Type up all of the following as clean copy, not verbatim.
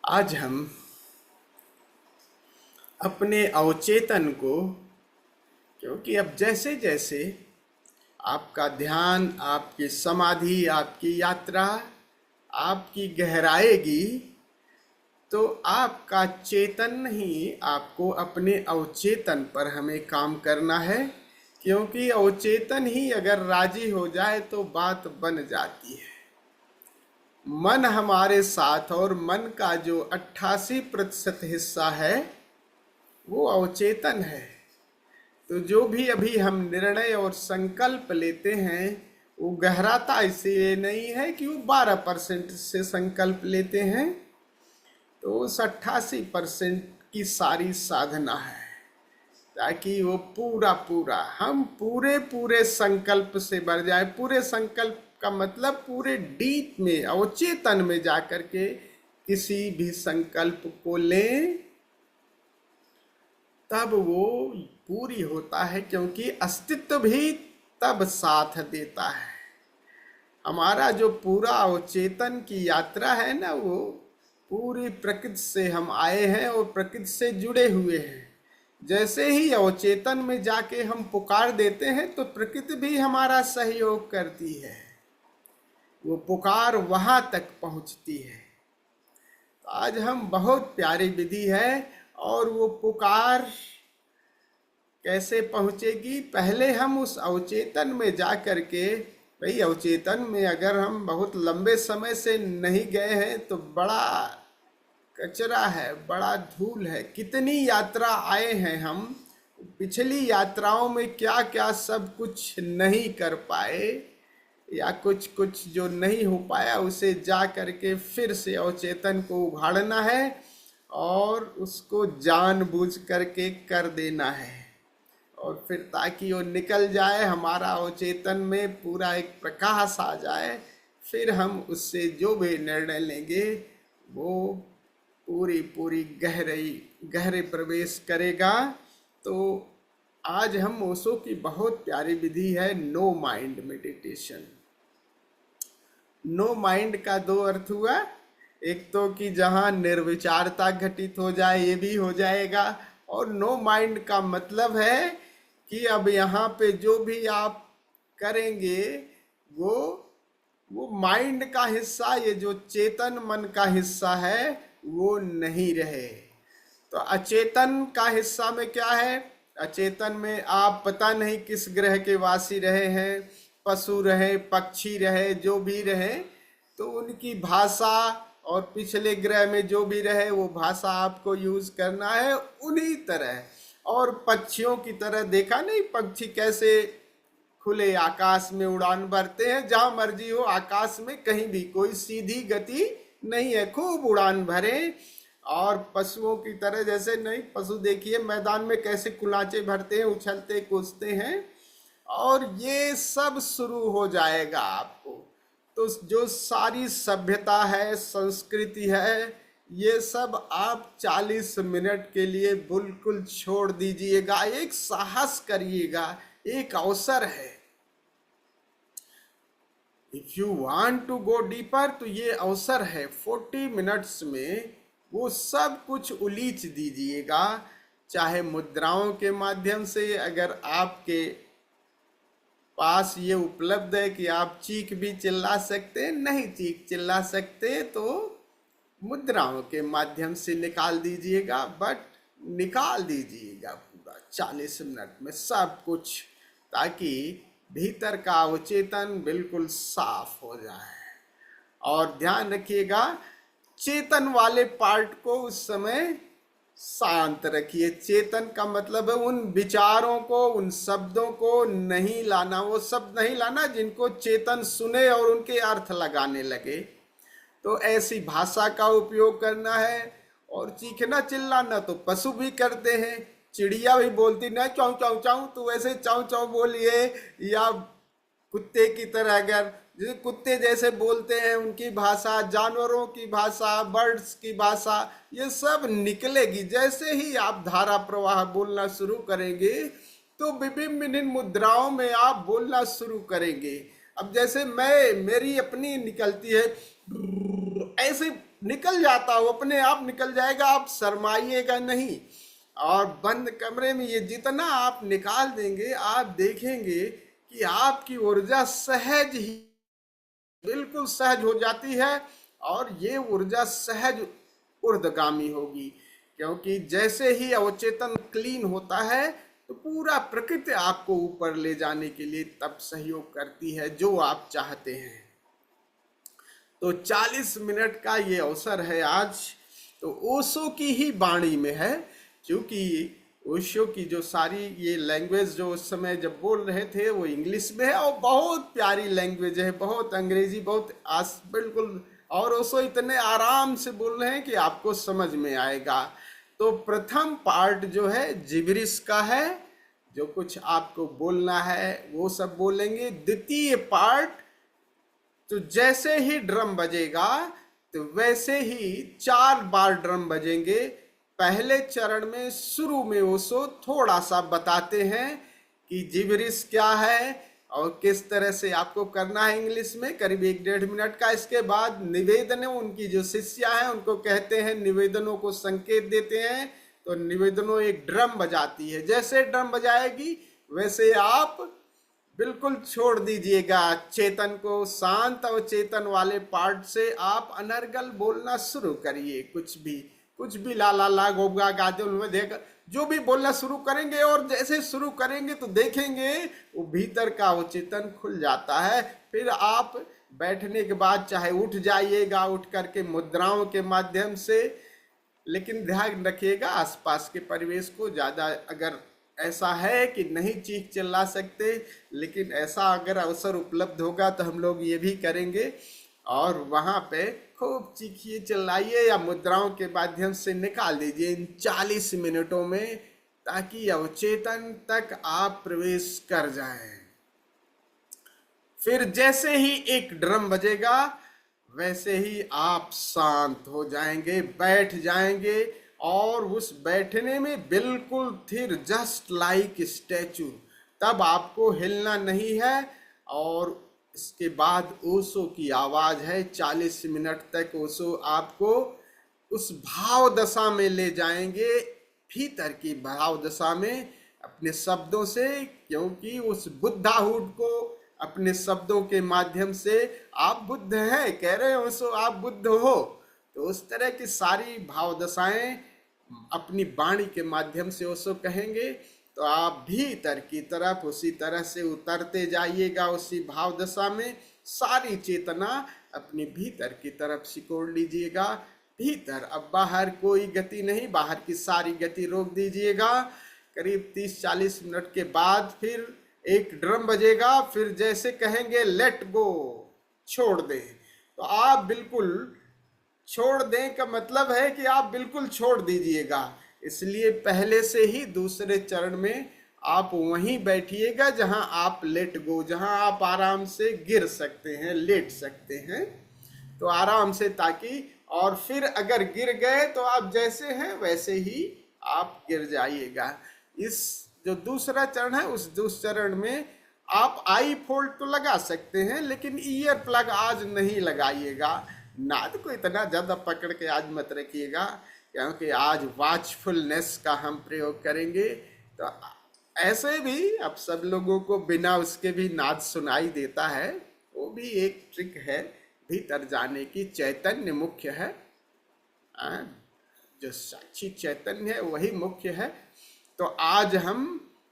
आज हम अपने अवचेतन को, क्योंकि अब जैसे जैसे आपका ध्यान, आपकी समाधि, आपकी यात्रा आपकी गहराएगी, तो आपका चेतन ही आपको अपने अवचेतन पर हमें काम करना है। क्योंकि अवचेतन ही अगर राजी हो जाए तो बात बन जाती है। मन हमारे साथ, और मन का जो 88% हिस्सा है वो अवचेतन है। तो जो भी अभी हम निर्णय और संकल्प लेते हैं वो गहराता इसलिए नहीं है कि वो 12% से संकल्प लेते हैं, तो उस 88% की सारी साधना है ताकि वो पूरा पूरा हम पूरे पूरे संकल्प से भर जाए। पूरे संकल्प का मतलब पूरे डीप में, अवचेतन में जाकर के किसी भी संकल्प को लें, तब वो पूरी होता है। क्योंकि अस्तित्व भी तब साथ देता है। हमारा जो पूरा अवचेतन की यात्रा है ना, वो पूरी प्रकृति से हम आए हैं और प्रकृति से जुड़े हुए हैं। जैसे ही अवचेतन में जाके हम पुकार देते हैं तो प्रकृति भी हमारा सहयोग करती है, वो पुकार वहां तक पहुंचती है। तो आज हम बहुत प्यारी विधि है, और वो पुकार कैसे पहुंचेगी? पहले हम उस अवचेतन में जा कर के, भाई अवचेतन में अगर हम बहुत लंबे समय से नहीं गए हैं तो बड़ा कचरा है, बड़ा धूल है। कितनी यात्रा आए हैं हम, पिछली यात्राओं में क्या क्या सब कुछ नहीं कर पाए, या कुछ कुछ जो नहीं हो पाया उसे जा करके फिर से अवचेतन को उघाड़ना है और उसको जानबूझ करके कर देना है। और फिर ताकि वो निकल जाए, हमारा अवचेतन में पूरा एक प्रकाश आ जाए, फिर हम उससे जो भी निर्णय लेंगे वो पूरी पूरी गहरे प्रवेश करेगा। तो आज हम ओशो की बहुत प्यारी विधि है no mind meditation. No mind का दो अर्थ हुआ, एक तो कि जहाँ निर्विचारता घटित हो जाए, ये भी हो जाएगा। और नो माइंड का मतलब है कि अब यहाँ पे जो भी आप करेंगे वो माइंड का हिस्सा, ये जो चेतन मन का हिस्सा है वो नहीं रहे। तो अचेतन का हिस्सा में क्या है? अचेतन में आप पता नहीं किस ग्रह के वासी रहे हैं, पशु रहे, पक्षी रहे, जो भी रहे, तो उनकी भाषा, और पिछले ग्रह में जो भी रहे वो भाषा आपको यूज करना है उन्हीं तरह। और पक्षियों की तरह, देखा नहीं पक्षी कैसे खुले आकाश में उड़ान भरते हैं, जहां मर्जी हो आकाश में, कहीं भी कोई सीधी गति नहीं है, खूब उड़ान भरे। और पशुओं की तरह जैसे नहीं, पशु देखिए मैदान में कैसे कुलाचे भरते हैं, उछलते कूदते हैं। और ये सब शुरू हो जाएगा आपको। तो जो सारी सभ्यता है, संस्कृति है, ये सब आप 40 मिनट के लिए बिल्कुल छोड़ दीजिएगा। एक साहस करिएगा, एक अवसर है। If you want to go deeper, तो ये अवसर है। 40 मिनट्स में वो सब कुछ उलीच दीजिएगा, चाहे मुद्राओं के माध्यम से, अगर आपके पास ये उपलब्ध है कि आप चीख भी चिल्ला सकते हैं, नहीं चीख चिल्ला सकते तो मुद्राओं के माध्यम से निकाल दीजिएगा, बट निकाल दीजिएगा पूरा 40 मिनट में सब कुछ, ताकि भीतर का अवचेतन बिल्कुल साफ हो जाए। और ध्यान रखिएगा, चेतन वाले पार्ट को उस समय शांत रखिए। चेतन का मतलब है उन विचारों को, उन शब्दों को नहीं लाना, वो शब्द नहीं लाना जिनको चेतन सुने और उनके अर्थ लगाने लगे। तो ऐसी भाषा का उपयोग करना है। और चीखना चिल्लाना तो पशु भी करते हैं, चिड़िया भी बोलती ना चाऊ चाऊ चाऊ, तो वैसे चाऊ चाऊ बोलिए। या कुत्ते की तरह, अगर जैसे कुत्ते जैसे बोलते हैं उनकी भाषा, जानवरों की भाषा, बर्ड्स की भाषा, ये सब निकलेगी। जैसे ही आप धारा प्रवाह बोलना शुरू करेंगे तो विभिन्न मुद्राओं में आप बोलना शुरू करेंगे। अब जैसे मेरी अपनी निकलती है, ऐसे निकल जाता हो, अपने आप निकल जाएगा, आप शर्माइएगा नहीं। और बंद कमरे में ये जितना आप निकाल देंगे, आप देखेंगे कि आपकी ऊर्जा सहज ही, बिल्कुल सहज हो जाती है। और ये ऊर्जा सहज ऊर्ध्वगामी होगी, क्योंकि जैसे ही अवचेतन क्लीन होता है तो पूरा प्रकृति आपको ऊपर ले जाने के लिए तब सहयोग करती है जो आप चाहते हैं। तो 40 मिनट का ये अवसर है आज। तो ओशो की ही वाणी में है, क्योंकि ओशो की जो सारी ये लैंग्वेज जो उस समय जब बोल रहे थे वो इंग्लिश में है, और बहुत प्यारी लैंग्वेज है, बहुत अंग्रेजी, बहुत बिल्कुल। और ओशो इतने आराम से बोल रहे हैं कि आपको समझ में आएगा। तो प्रथम पार्ट जो है जिब्रिश का है, जो कुछ आपको बोलना है वो सब बोलेंगे। द्वितीय पार्ट, तो जैसे ही ड्रम बजेगा तो वैसे ही 4 बार ड्रम बजेंगे। पहले चरण में शुरू में ओशो थोड़ा सा बताते हैं कि जिब्रिश क्या है और किस तरह से आपको करना है इंग्लिश में, करीब 1-1.5 मिनट का। इसके बाद निवेदनों, उनकी जो शिष्या हैं उनको कहते हैं, निवेदनों को संकेत देते हैं। तो निवेदनों एक ड्रम बजाती है, जैसे ड्रम बजाएगी वैसे आप बिल्कुल छोड़ दीजिएगा चेतन को। शांत और चेतन वाले पार्ट से आप अनर्गल बोलना शुरू करिए। कुछ भी ला ला ला गोगा गाते उनमें देख जो भी बोलना शुरू करेंगे, और जैसे शुरू करेंगे तो देखेंगे वो भीतर का वो चेतन खुल जाता है। फिर आप बैठने के बाद चाहे उठ जाइएगा, उठ करके मुद्राओं के माध्यम से, लेकिन ध्यान रखिएगा आसपास के परिवेश को ज़्यादा, अगर ऐसा है कि नहीं चीख चिल्ला सकते, लेकिन ऐसा अगर अवसर उपलब्ध होगा तो हम लोग ये भी करेंगे। और वहाँ पे खूब चीखिए, चिल्लाइए या मुद्राओं के माध्यम से निकाल दीजिए इन 40 मिनटों में, ताकि अवचेतन तक आप प्रवेश कर जाएं। फिर जैसे ही एक ड्रम बजेगा वैसे ही आप शांत हो जाएंगे, बैठ जाएंगे, और उस बैठने में बिल्कुल थिर, जस्ट लाइक स्टैचू। तब आपको हिलना नहीं है। और इसके बाद ओशो की आवाज है, 40 मिनट तक ओशो आपको उस भाव दशा में ले जाएंगे, भीतर की भाव दशा में, अपने शब्दों से। क्योंकि उस बुद्धाहूड को अपने शब्दों के माध्यम से, आप बुद्ध हैं कह रहे हो सो आप बुद्ध हो, तो उस तरह की सारी भाव दशाएं अपनी वाणी के माध्यम से उसको कहेंगे। तो आप भीतर की तरफ उसी तरह से उतरते जाइएगा, उसी भाव दशा में सारी चेतना अपनी भीतर की तरफ सिकोड़ लीजिएगा। भीतर, अब बाहर कोई गति नहीं, बाहर की सारी गति रोक दीजिएगा। करीब 30-40 मिनट के बाद फिर एक ड्रम बजेगा, फिर जैसे कहेंगे लेट गो, छोड़ दें, तो आप बिल्कुल छोड़ दें का मतलब है कि आप बिल्कुल छोड़ दीजिएगा। इसलिए पहले से ही दूसरे चरण में आप वहीं बैठिएगा जहां आप लेट गो, जहां आप आराम से गिर सकते हैं, लेट सकते हैं, तो आराम से, ताकि, और फिर अगर गिर गए तो आप जैसे हैं वैसे ही आप गिर जाइएगा। इस जो दूसरा चरण है, उस दूसरे चरण में आप आई फोल्ड तो लगा सकते हैं, लेकिन ईयर प्लग आज नहीं लगाइएगा। नाद को इतना ज़्यादा पकड़ के आज मत रखिएगा, क्योंकि आज वॉचफुलनेस का हम प्रयोग करेंगे। तो ऐसे भी अब सब लोगों को बिना उसके भी नाद सुनाई देता है, वो भी एक ट्रिक है भीतर जाने की। चैतन्य मुख्य है, जो साक्षी चैतन्य है वही मुख्य है। तो आज हम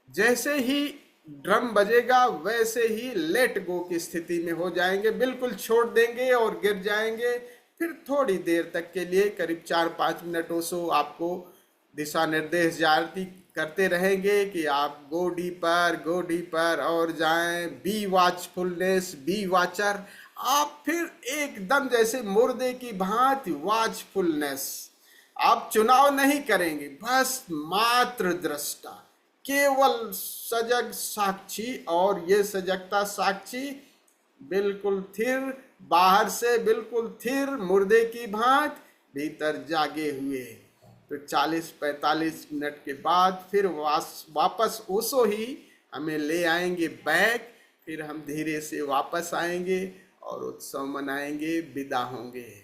जैसे ही ड्रम बजेगा वैसे ही लेट गो की स्थिति में हो जाएंगे, बिल्कुल छोड़ देंगे और गिर जाएंगे। फिर थोड़ी देर तक के लिए, करीब 4-5 मिनट हो सो, आपको दिशा निर्देश जारी करते रहेंगे कि आप गो डीपर और जाएं, बी वॉचफुलनेस, बी वॉचर। आप फिर एकदम जैसे मुर्दे की भांति वॉचफुलनेस, आप चुनाव नहीं करेंगे, बस मात्र दृष्टा, केवल सजग साक्षी। और ये सजगता साक्षी बिल्कुल थिर, बाहर से बिल्कुल थिर, मुर्दे की भांति, भीतर जागे हुए। तो 40-45 मिनट के बाद फिर वापस ओशो ही हमें ले आएंगे बैक। फिर हम धीरे से वापस आएंगे और उत्सव मनाएंगे, विदा होंगे।